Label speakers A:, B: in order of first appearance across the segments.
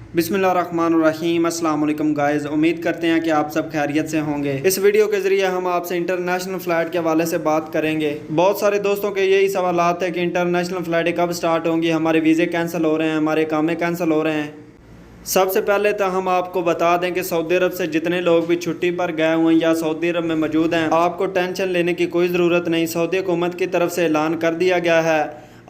A: बिस्मिल्लाहिर्रहमानिर्रहीम। अस्सलाम वालेकुम गाइस, उम्मीद करते हैं कि आप सब खैरियत से होंगे। इस वीडियो के ज़रिए हम आपसे इंटरनेशनल फ़्लाइट के हवाले से बात करेंगे। बहुत सारे दोस्तों के यही सवालात है कि इंटरनेशनल फ़्लाइटें कब स्टार्ट होंगी, हमारे वीज़े कैंसिल हो रहे हैं, हमारे कामें कैंसिल हो रहे हैं। सबसे पहले तो हम आपको बता दें कि सऊदी अरब से जितने लोग भी छुट्टी पर गए हुए हैं या सऊदी अरब में मौजूद हैं, आपको टेंशन लेने की कोई ज़रूरत नहीं। सऊदी हुकूमत की तरफ से ऐलान कर दिया गया है,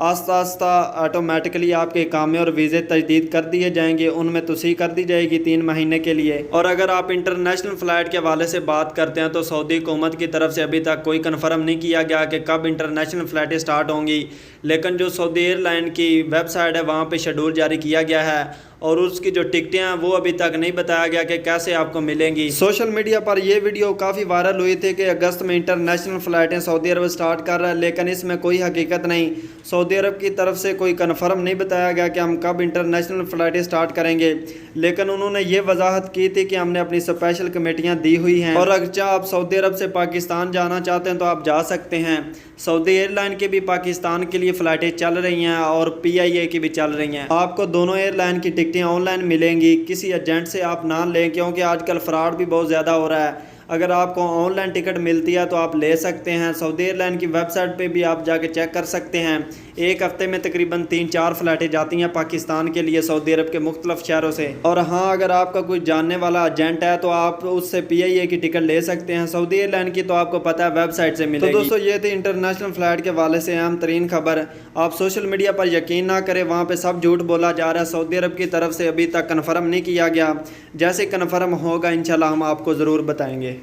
A: आस्ता आस्ता ऑटोमेटिकली आपके कामें और वीज़े तजदीद कर दिए जाएंगे, उनमें तोसी कर दी जाएगी 3 महीने के लिए। और अगर आप इंटरनेशनल फ़्लाइट के हवाले से बात करते हैं तो सऊदी हुकूमत की तरफ से अभी तक कोई कन्फर्म नहीं किया गया कि कब इंटरनेशनल फ़्लाइटें स्टार्ट होंगी, लेकिन जो सऊदी एयरलाइन की वेबसाइट है वहाँ पर शेड्यूल जारी किया गया है और उसकी जो टिकटें हैं वो अभी तक नहीं बताया गया कि कैसे आपको मिलेंगी। सोशल मीडिया पर ये वीडियो काफ़ी वायरल हुई थी कि अगस्त में इंटरनेशनल फ़्लाइटें सऊदी अरब स्टार्ट कर रहा है, लेकिन इसमें कोई हकीकत नहीं। सऊदी अरब की तरफ से कोई कन्फर्म नहीं बताया गया कि हम कब इंटरनेशनल फ़्लाइटें स्टार्ट करेंगे, लेकिन उन्होंने ये वजाहत की थी कि हमने अपनी स्पेशल कमेटियाँ दी हुई हैं और अगर आप सऊदी अरब से पाकिस्तान जाना चाहते हैं तो आप जा सकते हैं। सऊदी एयरलाइन की भी पाकिस्तान के लिए फ़्लाइटें चल रही हैं और PIA की भी चल रही हैं। आपको दोनों एयरलाइन की टिकटें ऑनलाइन मिलेंगी, किसी एजेंट से आप ना लें क्योंकि आजकल फ्रॉड भी बहुत ज़्यादा हो रहा है। अगर आपको ऑनलाइन टिकट मिलती है तो आप ले सकते हैं। सऊदी एयरलाइन की वेबसाइट पे भी आप जाके चेक कर सकते हैं। एक हफ्ते में तकरीबन 3-4 फ़्लाइटें जाती हैं पाकिस्तान के लिए सऊदी अरब के मुख्तलिफ शहरों से। और हाँ, अगर आपका कोई जानने वाला एजेंट है तो आप उससे PIA की टिकट ले सकते हैं। सऊदी एयरलाइन की तो आपको पता है वेबसाइट से मिलेगी। तो दोस्तों, ये थी इंटरनेशनल फ़्लाइट के हवाले से अहम तरीन खबर। आप सोशल मीडिया पर यकीन ना करें, वहाँ पर सब झूठ बोला जा रहा है। सऊदी अरब की तरफ से अभी तक कन्फर्म नहीं किया गया। जैसे कन्फर्म होगा इंशाल्लाह हम आपको ज़रूर बताएँगे।